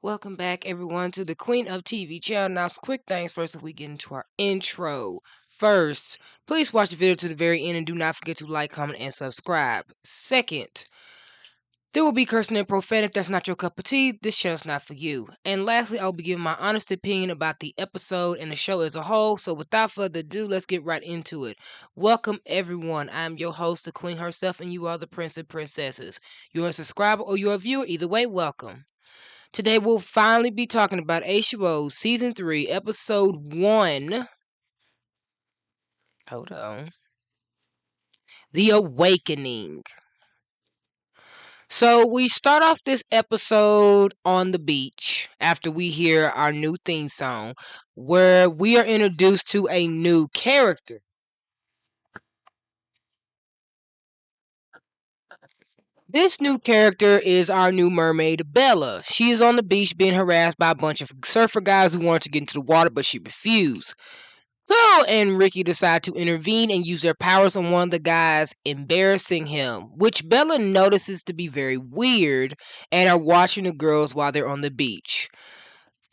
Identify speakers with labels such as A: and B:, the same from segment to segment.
A: Welcome back, everyone, to the Queen of TV channel. Now, some quick things first if we get into our intro. First, please watch the video to the very end and do not forget to like, comment, and subscribe. Second, there will be cursing and profanity. If that's not your cup of tea, this channel's not for you. And lastly, I'll be giving my honest opinion about the episode and the show as a whole. So without further ado, let's get right into it. Welcome, everyone. I'm your host, the Queen herself, and you are the Prince and Princesses. You're a subscriber or you're a viewer. Either way, welcome. Today we'll finally be talking about H2O Season 3, Episode 1. Hold on. The Awakening. So we start off this episode on the beach after we hear our new theme song, where we are introduced to a new character. This new character is our new mermaid, Bella. She is on the beach being harassed by a bunch of surfer guys who wanted to get into the water, but she refused. Cleo and Rikki decide to intervene and use their powers on one of the guys, embarrassing him, which Bella notices to be very weird and are watching the girls while they're on the beach.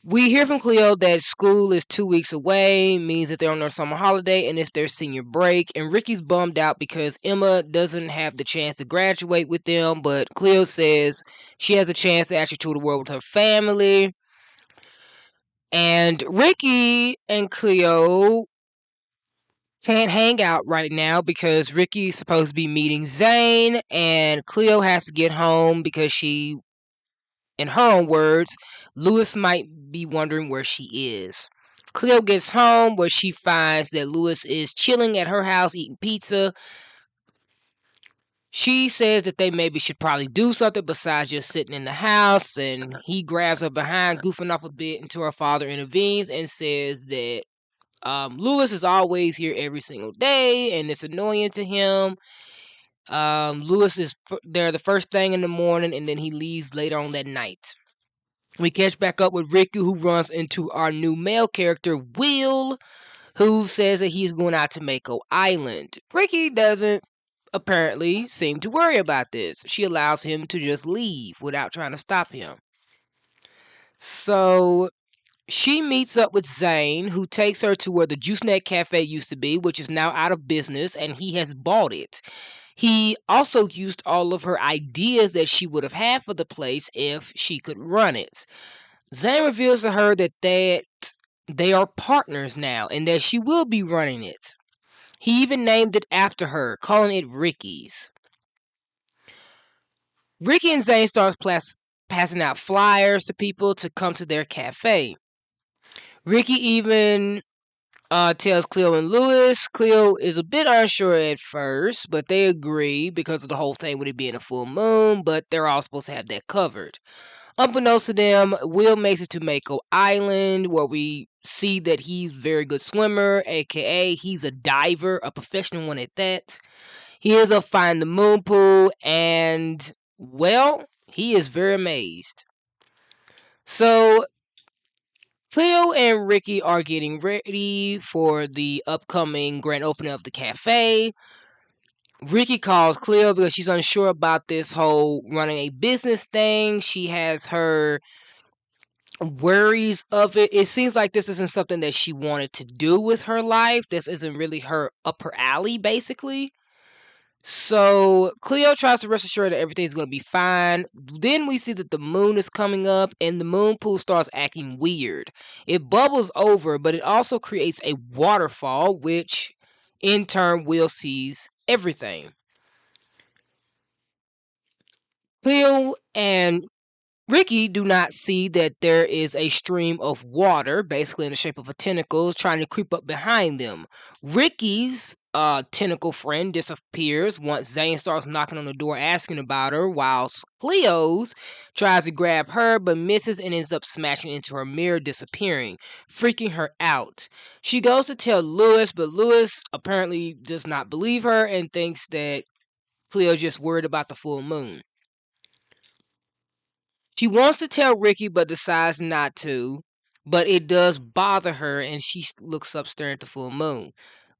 A: We hear from Cleo that school is 2 weeks away, means that they're on their summer holiday and it's their senior break. And Ricky's bummed out because Emma doesn't have the chance to graduate with them, but Cleo says she has a chance to actually tour the world with her family. And Rikki and Cleo can't hang out right now because Ricky's supposed to be meeting Zane, and Cleo has to get home because she, in her own words, Lewis might be wondering where she is. Cleo gets home where she finds that Lewis is chilling at her house eating pizza. She says that they maybe should probably do something besides just sitting in the house, and he grabs her behind, goofing off a bit until her father intervenes and says that Lewis is always here every single day and it's annoying to him. Lewis is there the first thing in the morning and then he leaves later on that night. We catch back up with Rikki, who runs into our new male character, Will, who says that he's going out to Mako Island. Rikki doesn't apparently seem to worry about this. She allows him to just leave without trying to stop him. So she meets up with Zane, who takes her to where the Juice Net Cafe used to be, which is now out of business, and he has bought it. He also used all of her ideas that she would have had for the place if she could run it. Zane reveals to her that they are partners now and that she will be running it. He even named it after her, calling it Ricky's. Rikki and Zane starts passing out flyers to people to come to their cafe. Rikki even tells Cleo and Lewis. Cleo is a bit unsure at first, but they agree because of the whole thing with it being a full moon, but they're all supposed to have that covered. Unbeknownst to them, Will makes it to Mako Island, where we see that he's a very good swimmer, aka he's a diver, a professional one at that. He ends up finding the moon pool, and, well, he is very amazed. So Cleo and Rikki are getting ready for the upcoming grand opening of the cafe. Rikki calls Cleo because she's unsure about this whole running a business thing. She has her worries of it. It seems like this isn't something that she wanted to do with her life. This isn't really her up her alley, basically. So Cleo tries to rest assured that everything's going to be fine. Then we see that the moon is coming up and the moon pool starts acting weird. It bubbles over, but it also creates a waterfall, which in turn Will sees everything. Cleo and Rikki do not see that there is a stream of water, basically in the shape of a tentacle, trying to creep up behind them. Ricky's tentacle friend disappears once Zane starts knocking on the door asking about her, while Cleo's tries to grab her but misses and ends up smashing into her mirror, disappearing, freaking her out. She goes to tell Lewis, but Lewis apparently does not believe her and thinks that Cleo's just worried about the full moon. She wants to tell Rikki but decides not to, but it does bother her and she looks up staring at the full moon.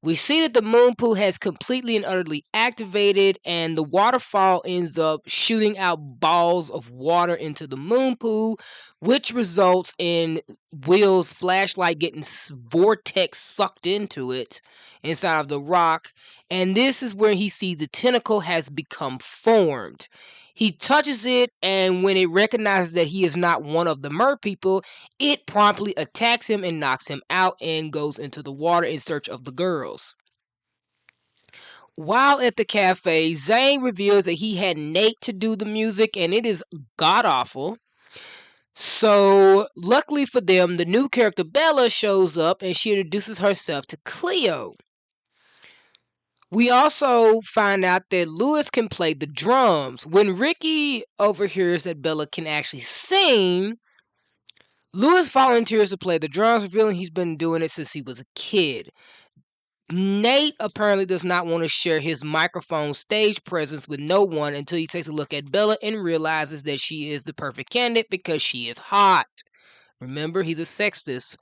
A: We see that the moon pool has completely and utterly activated, and the waterfall ends up shooting out balls of water into the moon pool, which results in Will's flashlight getting vortex sucked into it inside of the rock. And this is where he sees the tentacle has become formed. He touches it, and when it recognizes that he is not one of the mer people, it promptly attacks him and knocks him out and goes into the water in search of the girls. While at the cafe, Zane reveals that he had Nate to do the music, and it is god awful. So, luckily for them, the new character Bella shows up and she introduces herself to Cleo. We also find out that Lewis can play the drums. When Rikki overhears that Bella can actually sing, Lewis volunteers to play the drums, revealing he's been doing it since he was a kid. Nate apparently does not want to share his microphone stage presence with no one until he takes a look at Bella and realizes that she is the perfect candidate because she is hot. Remember, he's a sexist.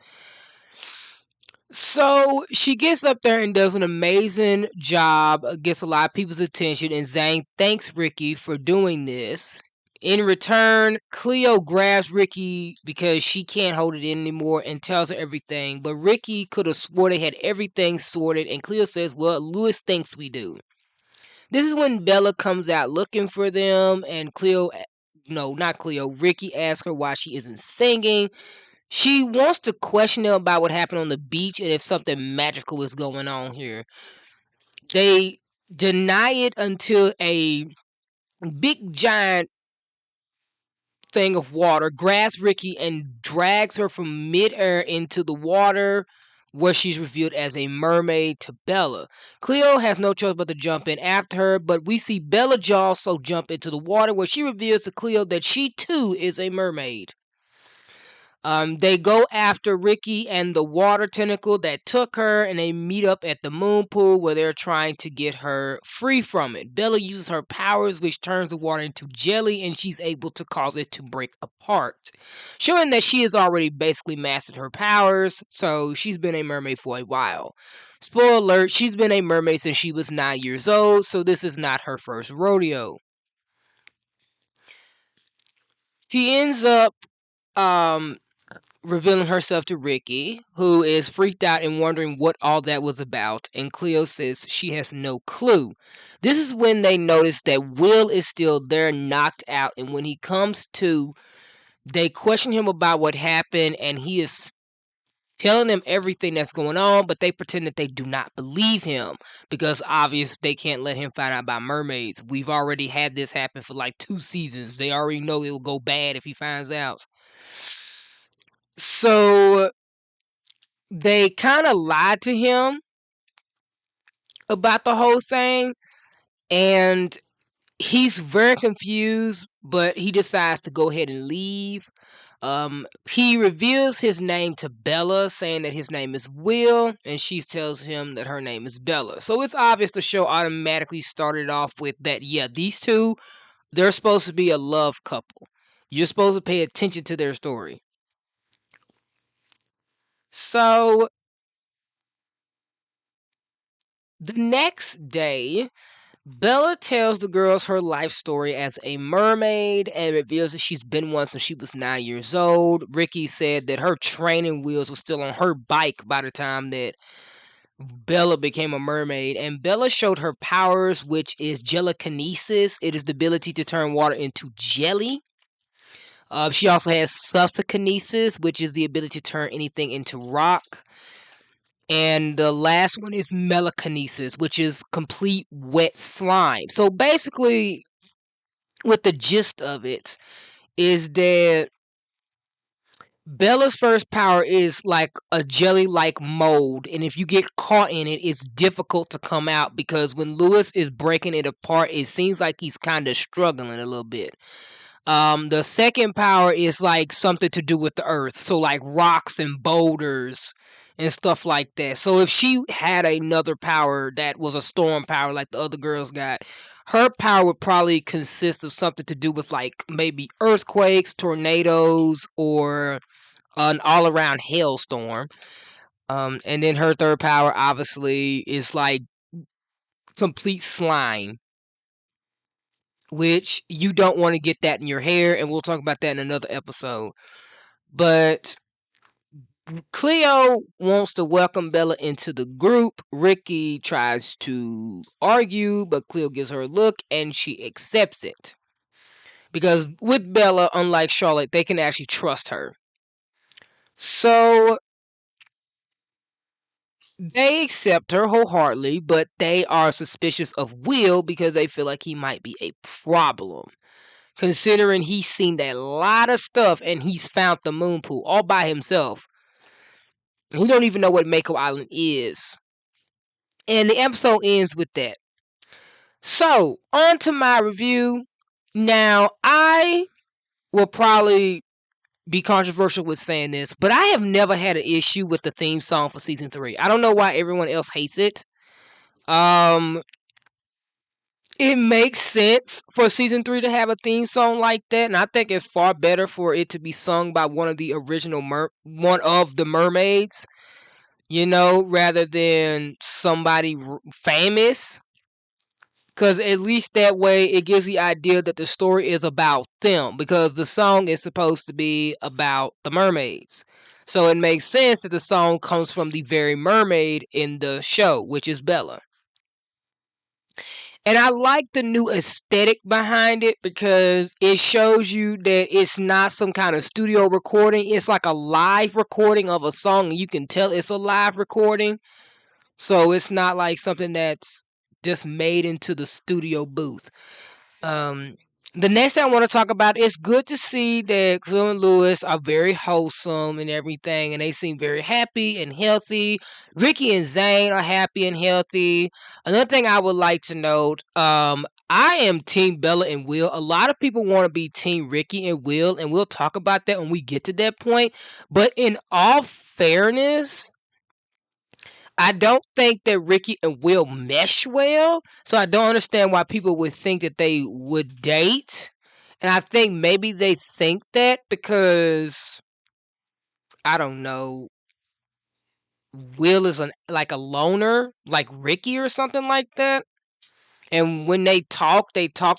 A: So she gets up there and does an amazing job, gets a lot of people's attention, and Zane thanks Rikki for doing this. In return, Cleo grabs Rikki because she can't hold it in anymore and tells her everything. But Rikki could have swore they had everything sorted, and Cleo says, well, Lewis thinks we do. This is when Bella comes out looking for them, and Rikki asks her why she isn't singing. She wants to question them about what happened on the beach and if something magical is going on here. They deny it until a big giant thing of water grabs Rikki and drags her from midair into the water, where she's revealed as a mermaid to Bella. Cleo has no choice but to jump in after her, but we see Bella also jump into the water, where she reveals to Cleo that she too is a mermaid. They go after Rikki and the water tentacle that took her, and they meet up at the moon pool where they're trying to get her free from it. Bella uses her powers, which turns the water into jelly, and she's able to cause it to break apart, showing that she has already basically mastered her powers, so she's been a mermaid for a while. Spoiler alert, she's been a mermaid since she was 9 years old, so this is not her first rodeo. She ends up revealing herself to Rikki, who is freaked out and wondering what all that was about, and Cleo says she has no clue. This is when they notice that Will is still there, knocked out, and when he comes to, they question him about what happened, and he is telling them everything that's going on, but they pretend that they do not believe him because obviously they can't let him find out about mermaids. We've already had this happen for like 2 seasons. They already know it will go bad if he finds out. So they kind of lied to him about the whole thing, and he's very confused, but he decides to go ahead and leave. He reveals his name to Bella, saying that his name is Will, and she tells him that her name is Bella. So it's obvious the show automatically started off with that, yeah, these two, they're supposed to be a love couple. You're supposed to pay attention to their story. So the next day, Bella tells the girls her life story as a mermaid and reveals that she's been one since she was 9 years old. Rikki said that her training wheels were still on her bike by the time that Bella became a mermaid. And Bella showed her powers, which is gelakinesis. It is the ability to turn water into jelly. She also has subkinesis, which is the ability to turn anything into rock. And the last one is melakinesis, which is complete wet slime. So basically, what the gist of it is that Bella's first power is like a jelly-like mold, and if you get caught in it, it's difficult to come out because when Lewis is breaking it apart, it seems like he's kind of struggling a little bit. The second power is like something to do with the earth, so like rocks and boulders and stuff like that. So if she had another power that was a storm power like the other girls got, her power would probably consist of something to do with like maybe earthquakes, tornadoes, or an all-around hailstorm. And then her third power obviously is like complete slime, which you don't want to get that in your hair, and we'll talk about that in another episode. But Cleo wants to welcome Bella into the group. Rikki tries to argue, but Cleo gives her a look and she accepts it. Because with Bella, unlike Charlotte, they can actually trust her. So they accept her wholeheartedly, but they are suspicious of Will because they feel like he might be a problem. Considering he's seen a lot of stuff and he's found the moon pool all by himself. He don't even know what Mako Island is. And the episode ends with that. So, on to my review. Now, I will probably be controversial with saying this, but I have never had an issue with the theme song for season 3. I don't know why everyone else hates it. It makes sense for season 3 to have a theme song like that, and I think it's far better for it to be sung by one of the original one of the mermaids, rather than somebody famous. Because at least that way it gives the idea that the story is about them. Because the song is supposed to be about the mermaids. So it makes sense that the song comes from the very mermaid in the show, which is Bella. And I like the new aesthetic behind it because it shows you that it's not some kind of studio recording. It's like a live recording of a song, and you can tell it's a live recording. So it's not like something that's just made into the studio booth. The next thing I want to talk about, it's good to see that Cleo and Lewis are very wholesome and everything, and they seem very happy and healthy. Rikki and Zane are happy and healthy. Another thing I would like to note, I am Team Bella and Will. A lot of people want to be Team Rikki and Will, and we'll talk about that when we get to that point. But in all fairness, I don't think that Rikki and Will mesh well, so I don't understand why people would think that they would date. And I think maybe they think that because I don't know, Will is like a loner, like Rikki or something like that. And when they talk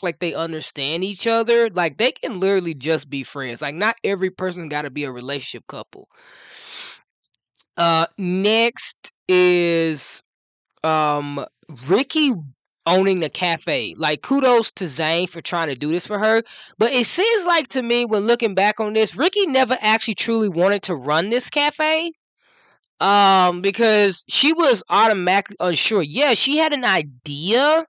A: like they understand each other. Like they can literally just be friends. Like not every person got to be a relationship couple. Next is Rikki owning the cafe. Like kudos to Zane for trying to do this for her. But it seems like to me when looking back on this, Rikki never actually truly wanted to run this cafe. Because she was automatically unsure. Yeah, she had an idea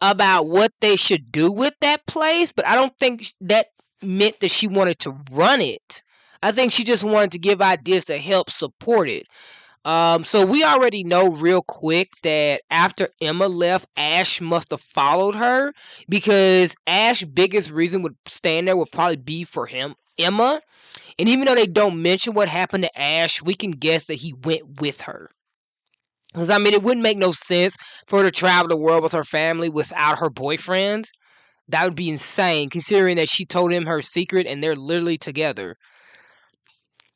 A: about what they should do with that place, but I don't think that meant that she wanted to run it. I think she just wanted to give ideas to help support it. So we already know real quick that after Emma left, Ash must have followed her because Ash's biggest reason would staying there would probably be for Emma. And even though they don't mention what happened to Ash, we can guess that he went with her. Because, I mean, it wouldn't make no sense for her to travel the world with her family without her boyfriend. That would be insane, considering that she told him her secret and they're literally together.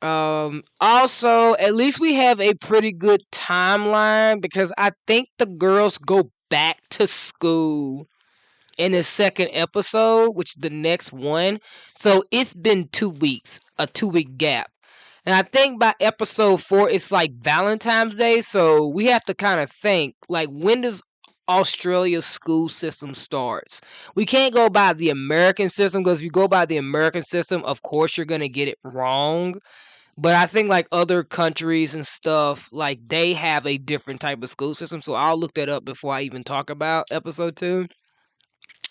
A: Also, at least we have a pretty good timeline because I think the girls go back to school in the second episode, which is the next one. So it's been 2 weeks, a 2 week gap. And I think by episode 4, it's like Valentine's Day. So we have to kind of think, like, when does Australia's school system starts? We can't go by the American system because if you go by the American system, of course you're going to get it wrong. But I think like other countries and stuff, like they have a different type of school system. So I'll look that up before I even talk about episode 2.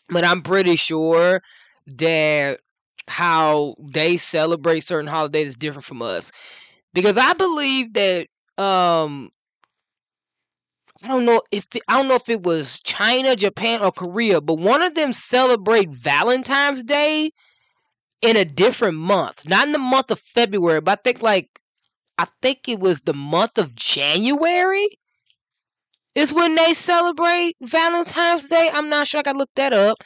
A: But I'm pretty sure that how they celebrate certain holidays is different from us. Because I believe that I don't know if it was China, Japan, or Korea, but one of them celebrate Valentine's Day in a different month. Not in the month of February, but I think it was the month of January is when they celebrate Valentine's Day. I'm not sure. I gotta look that up.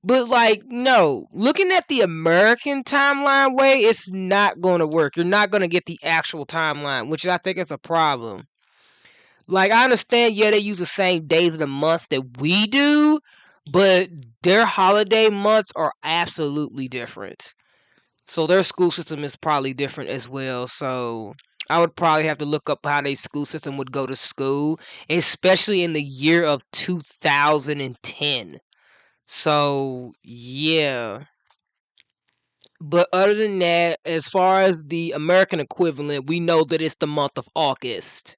A: But like, no, looking at the American timeline way, it's not going to work. You're not going to get the actual timeline, which I think is a problem. Like, I understand, yeah, they use the same days of the months that we do, but their holiday months are absolutely different. So their school system is probably different as well. So I would probably have to look up how their school system would go to school, especially in the year of 2010. So yeah. But other than that, as far as the American equivalent, we know that it's the month of August.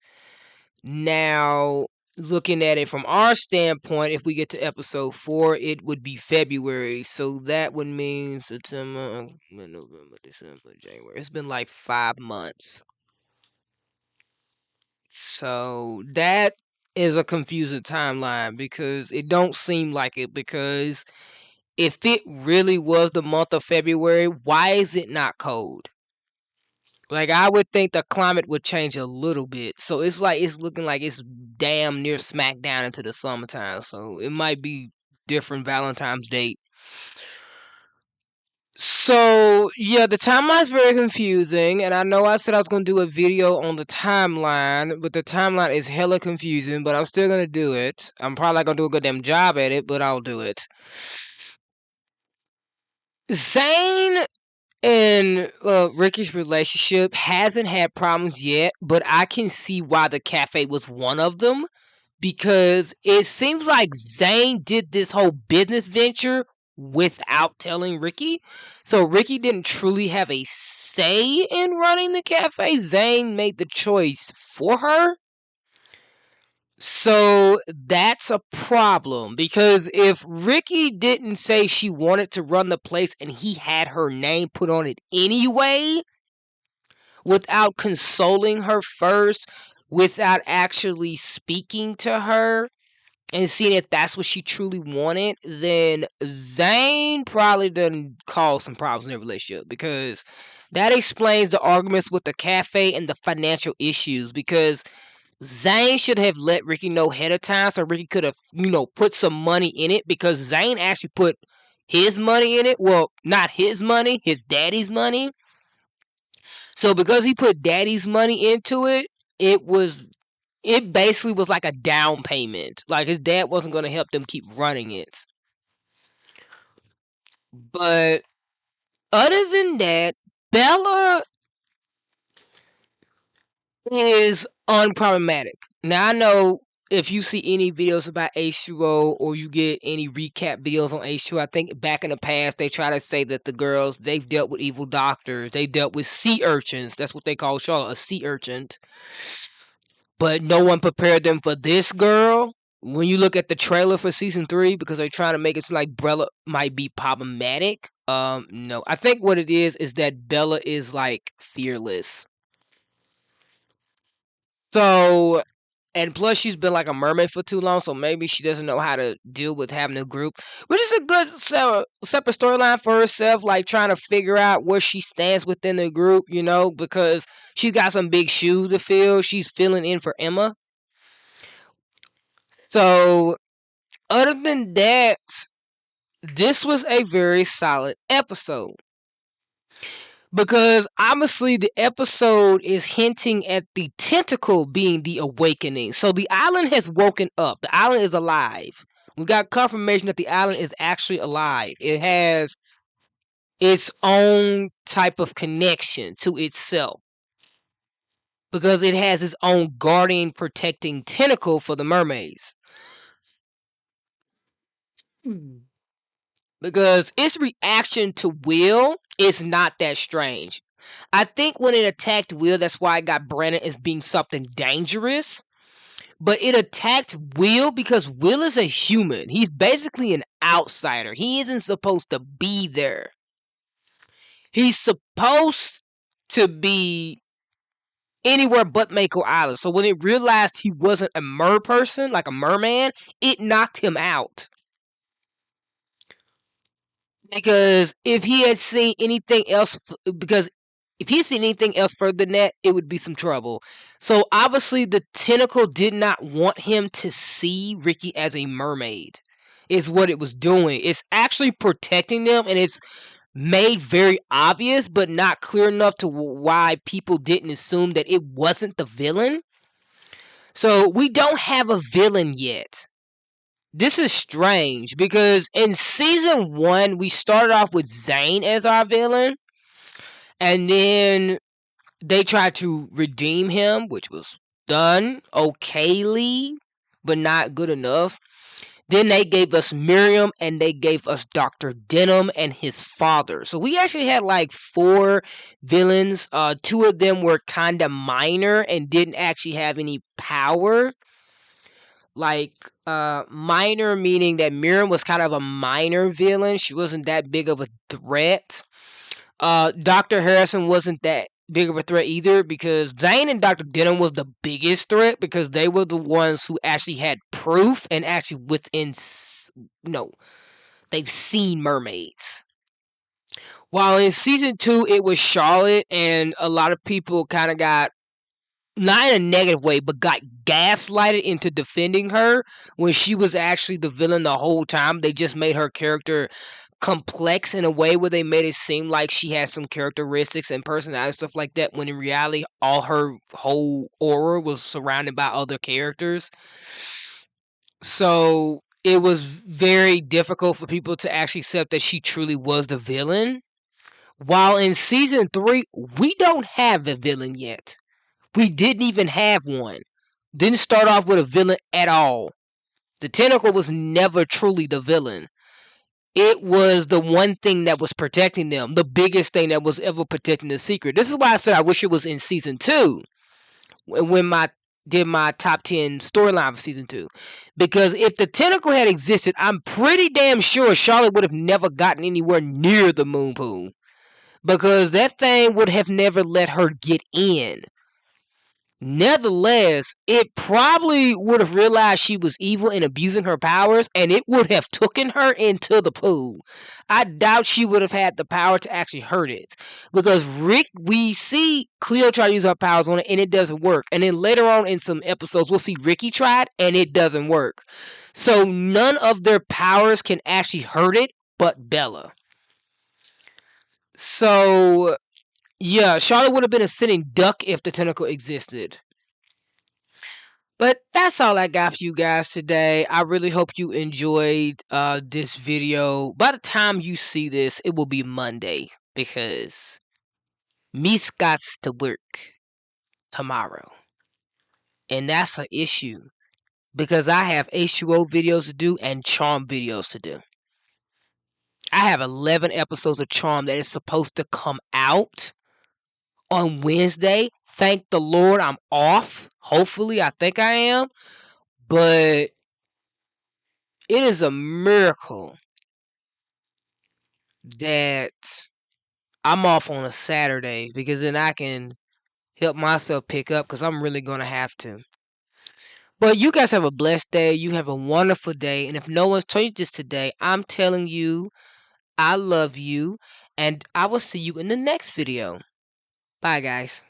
A: Now, looking at it from our standpoint, if we get to episode 4, it would be February. So that would mean September, November, December, January. It's been like 5 months. So that is a confusing timeline because it don't seem like it, because if it really was the month of February, why is it not cold? Like, I would think the climate would change a little bit. So it's like it's looking like it's damn near smack down into the summertime. So it might be different Valentine's date. So yeah, the timeline is very confusing, and I know I said I was gonna do a video on the timeline, but the timeline is hella confusing. But I'm still gonna do it. I'm probably not gonna do a goddamn job at it, but I'll do it. Zayn and Ricky's relationship hasn't had problems yet, but I can see why the cafe was one of them, because it seems like Zayn did this whole business venture without telling Ricky. So Ricky didn't truly have a say in running the cafe. Zayn made the choice for her. So that's a problem, because if Ricky didn't say she wanted to run the place and he had her name put on it anyway, without consoling her first, without actually speaking to her and seeing if that's what she truly wanted, then Zayn probably done cause some problems in their relationship, because that explains the arguments with the cafe and the financial issues, because Zayn should have let Ricky know ahead of time so Ricky could have, put some money in it, because Zayn actually put his money in it. Well, not his money, his daddy's money. So because he put daddy's money into it, it basically was like a down payment. Like, his dad wasn't going to help them keep running it. But other than that, Bella is unproblematic. Now, I know if you see any videos about H2O or you get any recap videos on H2O, I think back in the past they try to say that the girls, they've dealt with evil doctors, they dealt with sea urchins. That's what they call Charlotte, a sea urchin. But no one prepared them for this girl. When you look at the trailer for season 3, because they're trying to make it seem like Bella might be problematic. No, I think what it is that Bella is like fearless. So, and plus she's been like a mermaid for too long, so maybe she doesn't know how to deal with having a group, which is a good separate storyline for herself, like trying to figure out where she stands within the group, because she's got some big shoes to fill. She's filling in for Emma. So, other than that, this was a very solid episode. Because obviously the episode is hinting at the tentacle being the awakening. So the island has woken up. The island is alive. We got confirmation that the island is actually alive. It has its own type of connection to itself, because it has its own guardian protecting tentacle for the mermaids. Because its reaction to Will is not that strange. I think when it attacked Will, that's why it got branded as being something dangerous. But it attacked Will because Will is a human. He's basically an outsider. He isn't supposed to be there. He's supposed to be anywhere but Mako Island. So when it realized he wasn't a mer person, like a merman, it knocked him out. Because if he had seen anything else, because if he had seen anything else further than that, it would be some trouble. So obviously the tentacle did not want him to see Rikki as a mermaid. is what it was doing. It's actually protecting them, and it's made very obvious, but not clear enough to why people didn't assume that it wasn't the villain. So we don't have a villain yet. This is strange because in season 1 we started off with Zane as our villain, and then they tried to redeem him, which was done okayly, but not good enough. Then they gave us Miriam, and they gave us Dr. Denham and his father. So we actually had like 4 villains. 2 of them were kind of minor and didn't actually have any power. Like, minor meaning that Miriam was kind of a minor villain. She wasn't that big of a threat. Dr. Harrison wasn't that big of a threat either, because Zane and Dr. Denham was the biggest threat because they were the ones who actually had proof and actually they've seen mermaids. While in season 2 it was Charlotte, and a lot of people kind of got, not in a negative way, but got gaslighted into defending her when she was actually the villain the whole time. They just made her character complex in a way where they made it seem like she had some characteristics and personality stuff like that, when in reality all her whole aura was surrounded by other characters. So it was very difficult for people to actually accept that she truly was the villain. While in season 3 we don't have a villain yet. We didn't even have one. Didn't start off with a villain at all. The Tentacle was never truly the villain. It was the one thing that was protecting them, the biggest thing that was ever protecting the secret. This is why I said I wish it was in season 2 when I did my top 10 storyline for season 2. Because if the Tentacle had existed, I'm pretty damn sure Charlotte would have never gotten anywhere near the moon pool. Because that thing would have never let her get in. Nevertheless, it probably would have realized she was evil and abusing her powers, and it would have taken her into the pool. I doubt she would have had the power to actually hurt it. Because we see Cleo try to use her powers on it, and it doesn't work. And then later on in some episodes, we'll see Rikki try it, and it doesn't work. So none of their powers can actually hurt it, but Bella. So yeah, Charlotte would have been a sitting duck if the Tentacle existed. But that's all I got for you guys today. I really hope you enjoyed this video. By the time you see this, it will be Monday, because me's got to work tomorrow. And that's an issue, because I have H2O videos to do and Charm videos to do. I have 11 episodes of Charm that is supposed to come out on Wednesday. Thank the Lord I'm off. Hopefully, I think I am. But it is a miracle that I'm off on a Saturday, because then I can help myself pick up, because I'm really going to have to. But you guys have a blessed day. You have a wonderful day. And if no one's told you this today, I'm telling you, I love you. And I will see you in the next video. Bye, guys.